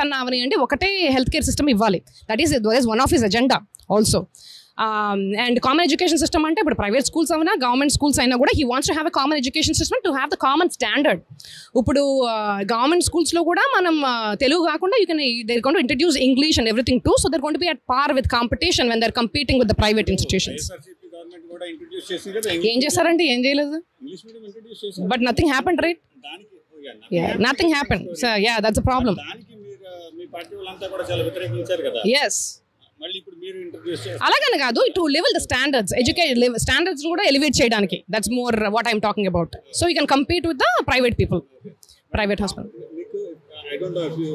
అన్నా అవనియండి ఒకటే హెల్త్ కేర్ సిస్టమ్ ఇవ్వాలి. That is one of his agenda also. And common education system అంటే ఇప్పుడు ప్రైవేట్ స్కూల్స్ అయినా గవర్నమెంట్ స్కూల్స్ అయినా కూడా he wants to have a common education system to have the common standard. ఇప్పుడు government స్కూల్స్లో కూడా మనం తెలుగు కాకుండా you can they going to introduce English and everything too, so they're going to be at par with competition when they're competing with the private institutions. ఏం చేస్తారంటే ఏం చేయలేదు, but nothing happened right. Nothing happened. So yeah that's a problem. yes అలాగని కాదు, to level the standards, standards కూడా elevate చేయడానికి. That's more what I'm talking about. So you can compete with the private people, private hospital. I don't know if you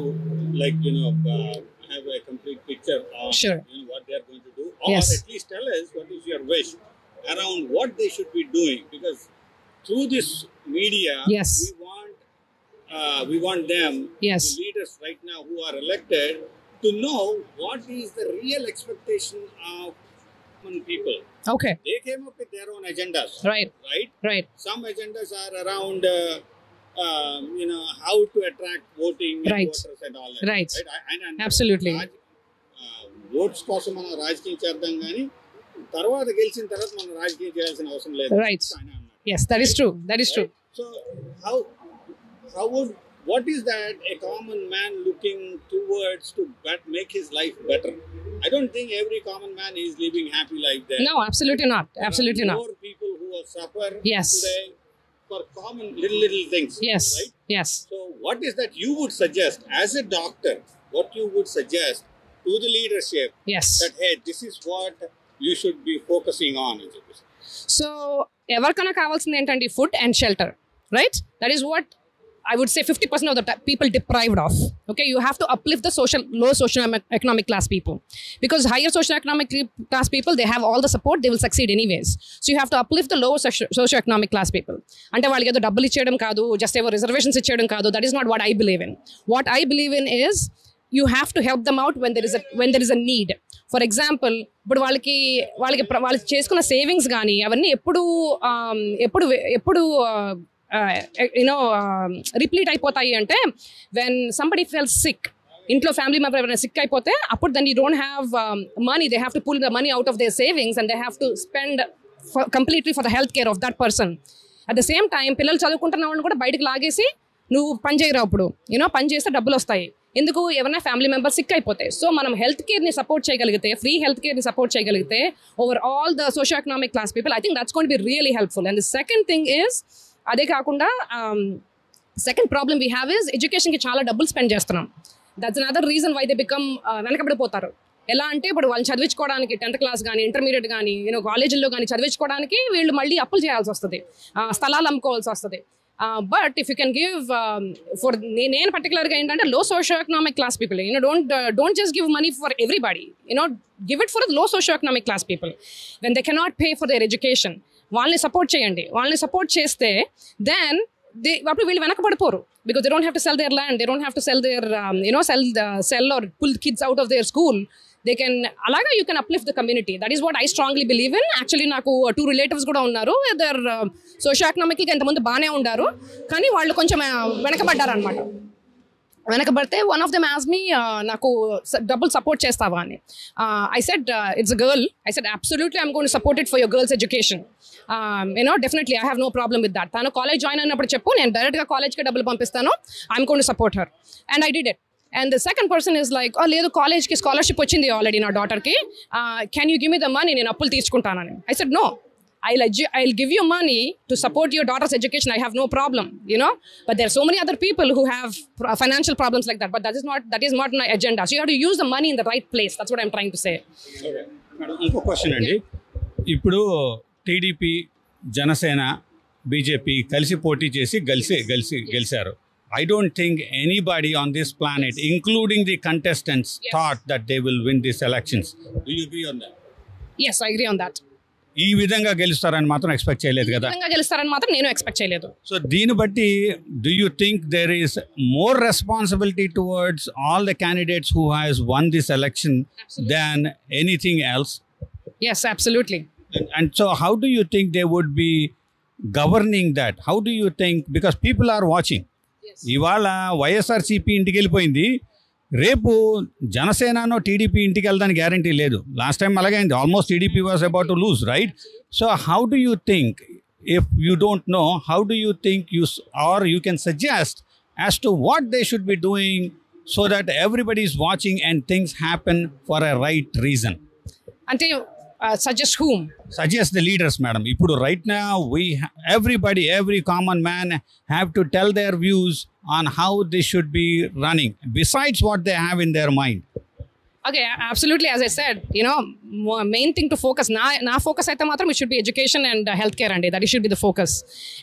have a complete picture of sure. What they are going to do, or yes. At least tell us what is your wish around what they should be doing, because through this media yes. we want them, yes. the leaders right now who are elected, to know what is the real expectation of common people. Okay. They came up with their own agendas. Right. Some agendas are around how to attract voting right. and voters and all that. Right. And absolutely. votes కోసం మనం రాజకీయం చేద్దాం కానీ తర్వాత గెలిచిన తర్వాత మనం రాజకీయం చేయాల్సిన అవసరం లేదు. Right. Yes, that is true. That is true. So how would what is that a common man looking towards to make his life better? I don't think every common man is living happy like that. No, absolutely not. Absolutely not. More people who are suffer yes. today for common little things. Yes. Right? Yes. So what is that you would suggest as a doctor? What you would suggest to the leadership? Yes. That hey, this is what you should be focusing on. So everkana kavalsindi entandi food and shelter, right? That is what I would say 50% of the people deprived of. Okay, you have to uplift the low socio-economic class people, because higher socio-economic class people, they have all the support, they will succeed anyways. So you have to uplift the lower socio-economic class people. Ante valliki edo double ichchedam kaadu, just ever reservations ichchedam kaadu. That is not what I believe in. What I believe in is you have to help them out when there is a need. For example, ఇప్పుడు వాళ్ళకి వాళ్ళు చేసుకున్న savings కానీ అవన్నీ ఎప్పుడు రిప్లీట్ అయిపోతాయి అంటే వెన్ సంబడి ఫెల్స్ సిక్, ఇంట్లో ఫ్యామిలీ మెంబర్ ఎవరైనా సిక్ అయిపోతే అప్పుడు then you don't have money, they have to pull the money out of their savings and they have to spend completely for the health care of that person. At the same time పిల్లలు చదువుకుంటున్న వాళ్ళని కూడా బయటకు లాగేసి నువ్వు పని చేయరా, అప్పుడు పని చేస్తే డబ్బులు వస్తాయి. ఎందుకు? ఎవరైనా ఫ్యామిలీ మెంబర్ సిక్ అయిపోతే. సో మనం హెల్త్ కేర్ని సపోర్ట్ చేయగలిగితే, ఫ్రీ హెల్త్ కేర్ని సపోర్ట్ చేయగలిగితే over all the socio economic class people, I think that's going to be really helpful. And the second thing is, అదే కాకుండా second problem we have is ఎడ్యుకేషన్కి చాలా డబ్బులు స్పెండ్ చేస్తున్నాం. That's another reason why they become వెనకబడిపోతారు. ఎలా అంటే ఇప్పుడు వాళ్ళు చదివించుకోవడానికి 10th క్లాస్ కానీ ఇంటర్మీడియట్ కానీ కాలేజీల్లో కానీ చదివించుకోవడానికి వీళ్ళు మళ్ళీ అప్పులు చేయాల్సి వస్తుంది, స్థలాలు అమ్ముకోవాల్సి వస్తుంది. But if you can give for నేను పర్టికులర్గా ఏంటంటే low socio-economic class people, don't just give money for everybody, give it for the low socio-economic class people when they cannot pay for their education. వాళ్ళని support చేయండి. వాళ్ళని support చేస్తే then అప్పుడు వీళ్ళు వెనకబడిపోరు, because they don't have to sell their land, they don't have to sell their sell or pull kids out of their school. They can అలాగా you can uplift the community. That is what I strongly believe in. Actually నాకు 2 relatives కూడా ఉన్నారు, they're socio-economically ఎంతమంది బాగానే ఉన్నారు, కానీ వాళ్ళు కొంచెం వెనకబడ్డారు అనమాట. వెనకబడితే one of them as me, నాకు డబ్బులు సపోర్ట్ చేస్తావా అని. I said it's a girl, I said absolutely I'm going to support it for your girl's education. Definitely I have no problem with that. తను కాలేజ్ జాయిన్ అయినప్పుడు చెప్పు, నేను డైరెక్ట్గా కాలేజ్కి డబ్బులు పంపిస్తాను, I'm going to support her. And I did it. And the second person is like, oh లేదు కాలేజ్కి స్కాలర్షిప్ వచ్చింది ఆల్రెడీ నా డాటర్కి, can you give me the money, నేను అప్పులు తీసుకుంటానని. I said no, I'll give you money to support your daughter's education. I have no problem, but there are so many other people who have financial problems like that, but that is not my agenda. So you have to use the money in the right place. That's what I'm trying to say. Okay. ఇంకో question అండి, ఇప్పుడు TDP, Janasena, BJP కలిసి పోటీ చేసి గెలిచారు. I don't think anybody on this planet, including the contestants, thought that they will win these elections. Do you agree on that? Yes, I agree on that. ఈ విధంగా గెలుస్తారని మాత్రం ఎక్స్పెక్ట్ చేయలేదు కదా. గెలుస్తారని మాత్రం నేను ఎక్స్పెక్ట్ చేయలేదు. సో దీన్ని బట్టి do you think there is more responsibility towards all the candidates who has won this election than anything else? Yes, absolutely. And so how do you think they would be governing that? How do you think, because people are watching. ఇవాళ వైఎస్ఆర్సీపీ ఇంటికి వెళ్ళిపోయింది, రేపు జనసేననో TDP ఇంటికి వెళ్ళడానికి guarantee లేదు. Last time అలాగే అయింది. Almost TDP was about to lose, right? So how do you think, if you don't know, how do you think or you can suggest as to what they should be doing so that everybody is watching and things happen for a right reason? Ante suggest whom? Suggest the leaders, madam. Ipudu right now everybody, every common man have to tell their views on how they should be running besides what they have in their mind. Okay, absolutely. As I said, main thing to focus. Na focus aithe matram it should be education and healthcare, and that should be the focus,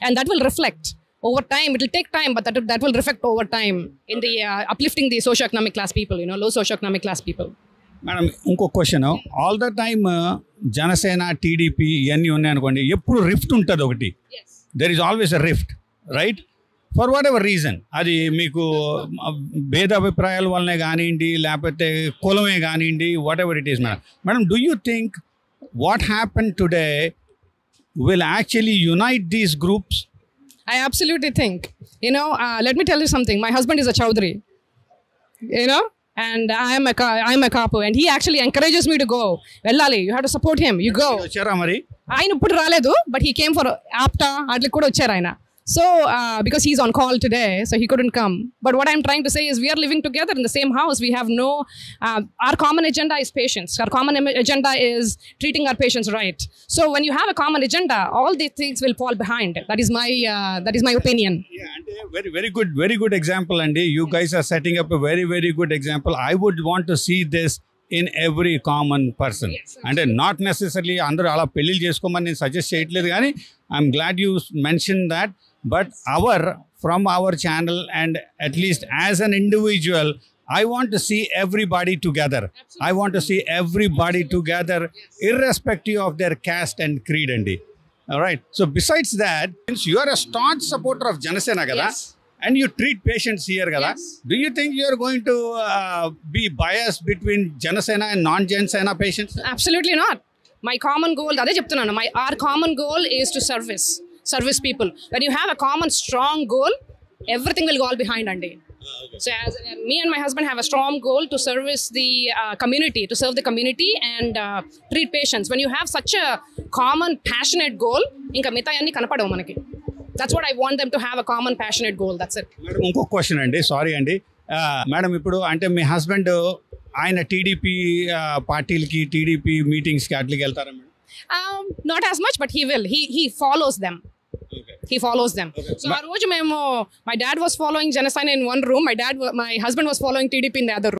and that will reflect over time. It will take time, but that will reflect over time in the uplifting the socio-economic class people. Low socio-economic class people. Madam, ఇంకో question. All the time Janasena TDP ఇవన్నీ ఉన్నాయనుకోండి, ఎప్పుడు rift ఉంటుంది ఒకటి. There is always a rift, right? For what ever reason. అది మీకు భేదాభిప్రాయాల వల్లనే కానివ్వండి, లేకపోతే కులమే కానివ్వండి, what ever it is. Madam do you think what happen today will actually unite these groups? I absolutely think. Let me tell you something. My husband is a Chaudhary, and I'm a Kapu, and he actually encourages me to go. Vellali, you have to support him. You go. వచ్చారా మరి? ఆయన ఇప్పుడు రాలేదు, but he came for APTA. అట్లా కూడా వచ్చారు ఆయన. So, because he's on call today, so he couldn't come. But what I'm trying to say is we are living together in the same house. We have our common agenda is patients. Our common agenda is treating our patients right. So when you have a common agenda, all these things will fall behind. That is my opinion. Yeah, and very good example. And you guys are setting up a very good example. I would want to see this in every common person. And not necessarily అందరూ అలా పెళ్లిళ్ళు చేసుకోమని నేను suggest చేయట్లేదు, కానీ I'm glad you mention that. But from our channel, and at least as an individual, I want to see everybody together. Absolutely. I want to see everybody together, irrespective of their caste and creed. All right. So besides that, since you are a staunch supporter of Janasena, yes, and you treat patients here, yes, do you think you are going to be biased between Janasena and non-Janasena patients? Absolutely not. My common goal, ade cheptunanu, our common goal is to service people. When you have a common strong goal, everything will go all behind. Okay. So as me and my husband have a strong goal to service the community, to serve the community and treat patients. When you have such a common passionate goal, inka mita yanni kanapadavu manaki. That's what I want them to have, a common passionate goal. That's it. Madam, inko question andi, sorry andi. Madam, ఇప్పుడు అంటే మీ husband ఆయన TDP పార్టీలకి, TDP మీటింగ్స్కి అట్లకి వెళ్తారా madam? Not as much, but he will. He follows them. Okay. He follows them. Okay. So my dad was following Janasena in one room. My husband was following TDP in the other room.